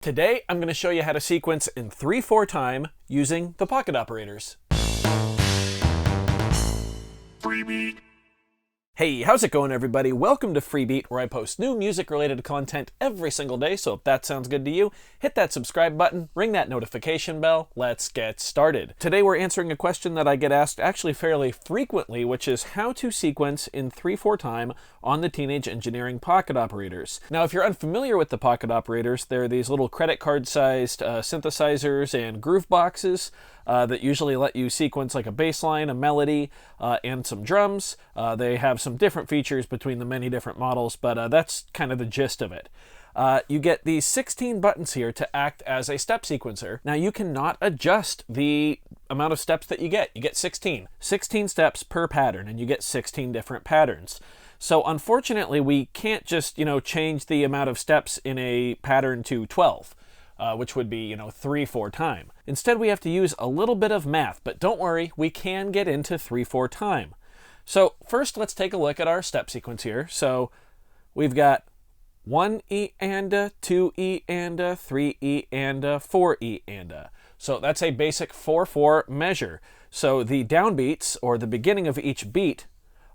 Today, I'm going to show you how to sequence in 3/4 time using the pocket operators. Freebeat. Hey, how's it going, everybody? Welcome to Freebeat, where I post new music-related content every single day, so if that sounds good to you, hit that subscribe button, ring that notification bell, let's get started. Today we're answering a question that I get asked actually fairly frequently, which is how to sequence in 3/4 time on the Teenage Engineering pocket operators. Now, if you're unfamiliar with the pocket operators, they're these little credit card-sized synthesizers and groove boxes that usually let you sequence like a bass line, a melody, and some drums. They have some different features between the many different models, but that's kind of the gist of it. You get these 16 buttons here to act as a step sequencer. Now, you cannot adjust the amount of steps that you get. You get 16 steps per pattern, and you get 16 different patterns. So unfortunately, we can't just, change the amount of steps in a pattern to 12. Which would be, 3/4 time. Instead, we have to use a little bit of math, but don't worry, we can get into 3/4 time. So first, let's take a look at our step sequence here. So we've got 1E and a, 2E and a, 3E and a, 4E and a. So that's a basic 4/4 measure. So the downbeats, or the beginning of each beat,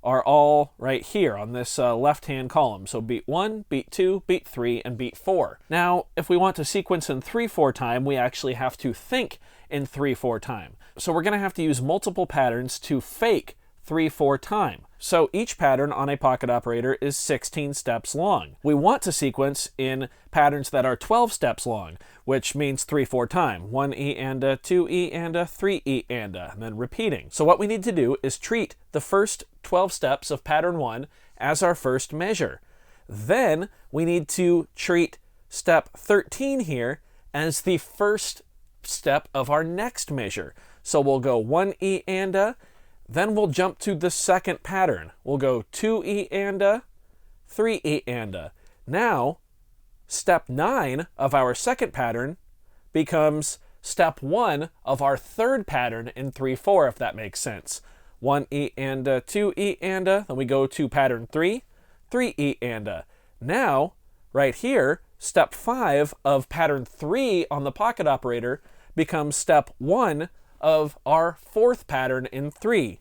are all right here on this left-hand column. So beat 1, beat 2, beat 3, and beat 4. Now, if we want to sequence in 3/4 time, we actually have to think in 3/4 time. So we're going to have to use multiple patterns to fake 3/4 time. So each pattern on a pocket operator is 16 steps long. We want to sequence in patterns that are 12 steps long, which means 3/4 time. 1E and a, 2E and a, 3E and a, and then repeating. So what we need to do is treat the first 12 steps of pattern 1 as our first measure. Then we need to treat step 13 here as the first step of our next measure. So we'll go 1E and a, then we'll jump to the second pattern. We'll go 2E and a, 3E and a. Now, step 9 of our second pattern becomes step 1 of our third pattern in 3/4, if that makes sense. 1E and a, 2E and a, then we go to pattern 3, 3E and a. Now, right here, step 5 of pattern 3 on the pocket operator becomes step 1 of our fourth pattern in 3.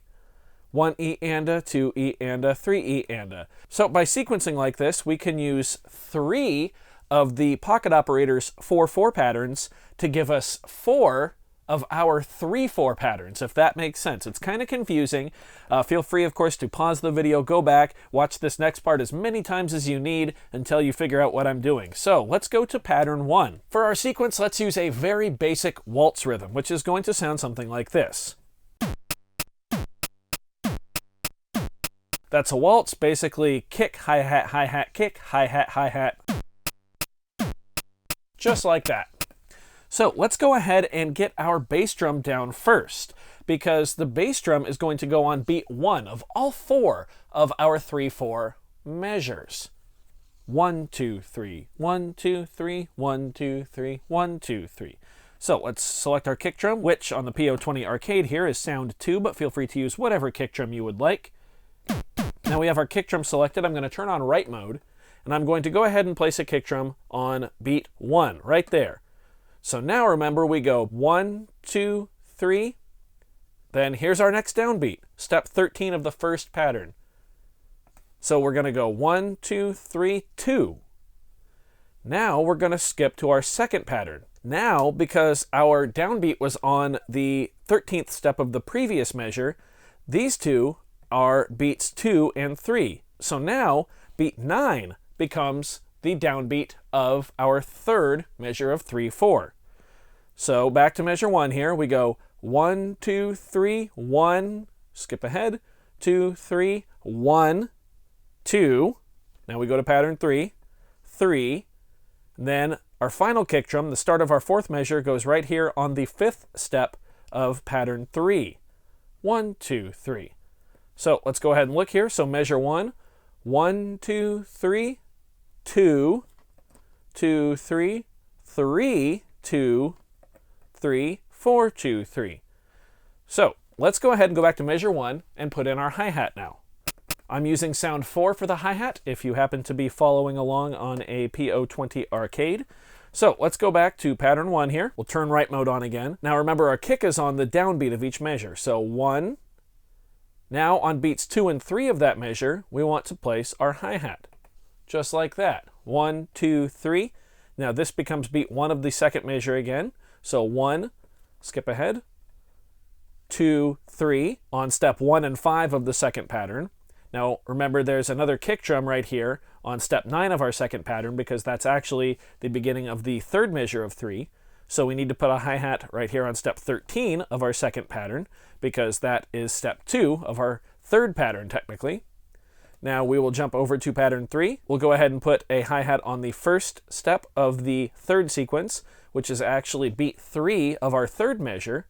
1E and a, 2E and a, 3E and a. So by sequencing like this, we can use 3 of the pocket operator's 4/4 patterns to give us 4 of our 3/4 patterns, if that makes sense. It's kind of confusing. Feel free, of course, to pause the video, go back, watch this next part as many times as you need until you figure out what I'm doing. So let's go to pattern 1. For our sequence, let's use a very basic waltz rhythm, which is going to sound something like this. That's a waltz, basically kick, hi-hat, kick, hi-hat, hi-hat. Just like that. So let's go ahead and get our bass drum down first, because the bass drum is going to go on beat 1 of all 4 of our 3/4 measures. 1, 2, 3, 1, 2, 3, 1, 2, 3, 1, 2, 3. So let's select our kick drum, which on the PO20 arcade here is sound 2, but feel free to use whatever kick drum you would like. Now we have our kick drum selected. I'm going to turn on write mode, and I'm going to go ahead and place a kick drum on beat 1 right there. So now remember, we go 1, 2, 3. Then here's our next downbeat, step 13 of the first pattern. So we're going to go 1, 2, 3, 2. Now we're going to skip to our second pattern. Now, because our downbeat was on the 13th step of the previous measure, these two are beats 2 and 3. So now beat 9 becomes the downbeat of our third measure of 3/4. So back to measure 1 here. We go 1, 2, 3, 1, skip ahead, 2, 3, 1, 2. Now we go to pattern 3, 3. Then our final kick drum, the start of our fourth measure, goes right here on the 5th step of pattern 3. 1, 2, 3. So let's go ahead and look here. So measure 1, 1, 2, 3, 2, 2, 3, 3, 2, 3, 4, 2, 3. So let's go ahead and go back to measure 1 and put in our hi-hat now. I'm using sound 4 for the hi-hat if you happen to be following along on a PO20 arcade. So let's go back to pattern 1 here. We'll turn right mode on again. Now remember, our kick is on the downbeat of each measure. So 1. Now on beats 2 and 3 of that measure, we want to place our hi-hat. Just like that. 1, 2, 3. Now this becomes beat 1 of the second measure again. So 1, skip ahead. 2, 3 on step 1 and 5 of the second pattern. Now remember, there's another kick drum right here on step 9 of our second pattern, because that's actually the beginning of the third measure of 3. So we need to put a hi-hat right here on step 13 of our second pattern, because that is step 2 of our third pattern technically. Now we will jump over to pattern 3. We'll go ahead and put a hi-hat on the first step of the third sequence, which is actually beat 3 of our third measure.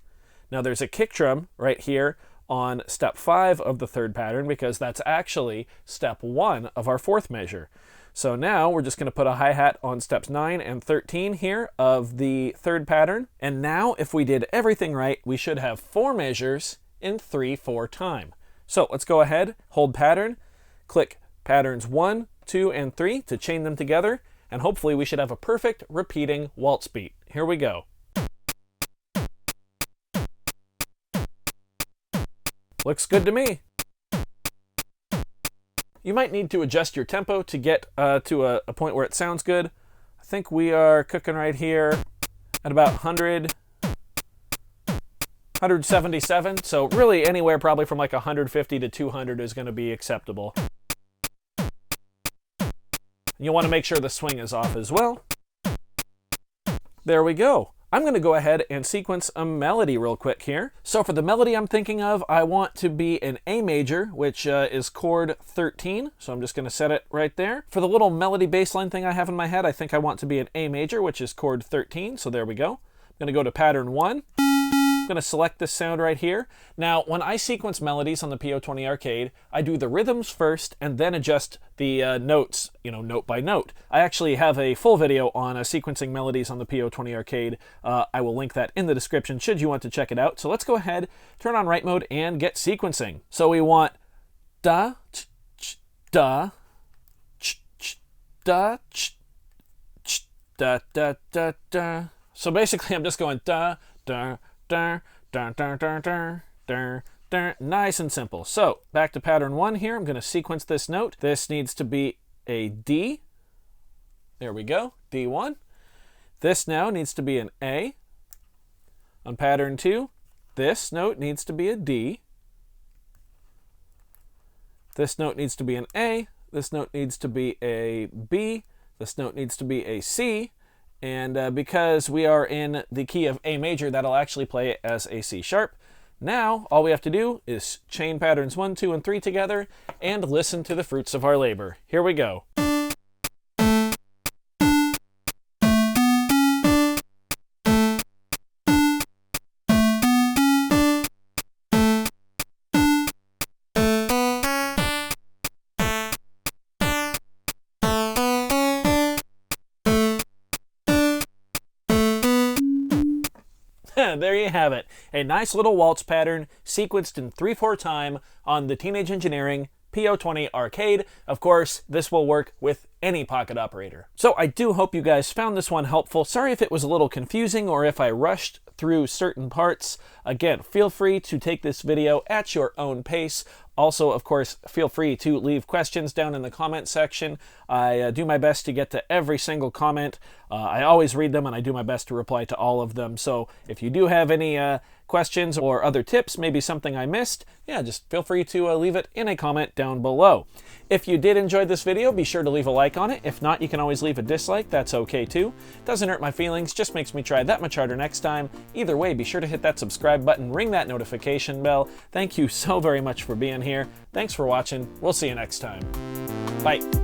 Now there's a kick drum right here on step 5 of the third pattern, because that's actually step 1 of our fourth measure. So now we're just going to put a hi-hat on steps 9 and 13 here of the third pattern. And now if we did everything right, we should have 4 measures in 3/4 time. So let's go ahead, hold pattern, click patterns 1, 2, and 3 to chain them together, and hopefully we should have a perfect repeating waltz beat. Here we go. Looks good to me. You might need to adjust your tempo to get to a point where it sounds good. I think we are cooking right here at about 177. So really anywhere probably from like 150 to 200 is going to be acceptable. You want to make sure the swing is off as well. There we go. I'm going to go ahead and sequence a melody real quick here. So for the melody I'm thinking of, I want to be an A major, which is chord 13. So I'm just going to set it right there. For the little melody bass line thing I have in my head, I think I want to be an A major, which is chord 13. So there we go. I'm going to go to pattern 1. I'm going to select this sound right here. Now, when I sequence melodies on the PO20 Arcade, I do the rhythms first and then adjust the notes, note by note. I actually have a full video on sequencing melodies on the PO20 Arcade. I will link that in the description should you want to check it out. So let's go ahead, turn on right mode, and get sequencing. So we want da, ch, ch, da, ch, ch, da, ch, ch, da, da, da, da. So basically I'm just going da, da, da, da, da, da, da, da, da. Nice and simple. So back to pattern 1 here. I'm going to sequence this note. This needs to be a D. There we go, D1. This now needs to be an A. On pattern 2, this note needs to be a D. This note needs to be an A. This note needs to be a B. This note needs to be a C. And because we are in the key of A major, that'll actually play it as a C sharp. Now, all we have to do is chain patterns 1, 2, and 3 together and listen to the fruits of our labor. Here we go. There you have it. A nice little waltz pattern sequenced in 3/4 time on the Teenage Engineering PO20 Arcade. Of course, this will work with any pocket operator. So I do hope you guys found this one helpful. Sorry if it was a little confusing or if I rushed through certain parts. Again, feel free to take this video at your own pace. Also, of course, feel free to leave questions down in the comment section. I do my best to get to every single comment. I always read them and I do my best to reply to all of them. So if you do have any questions or other tips, maybe something I missed, yeah, just feel free to leave it in a comment down below. If you did enjoy this video, be sure to leave a like on it. If not, you can always leave a dislike. That's okay too. Doesn't hurt my feelings, just makes me try that much harder next time. Either way, be sure to hit that subscribe button, ring that notification bell. Thank you so very much for being here. Thanks for watching. We'll see you next time. Bye.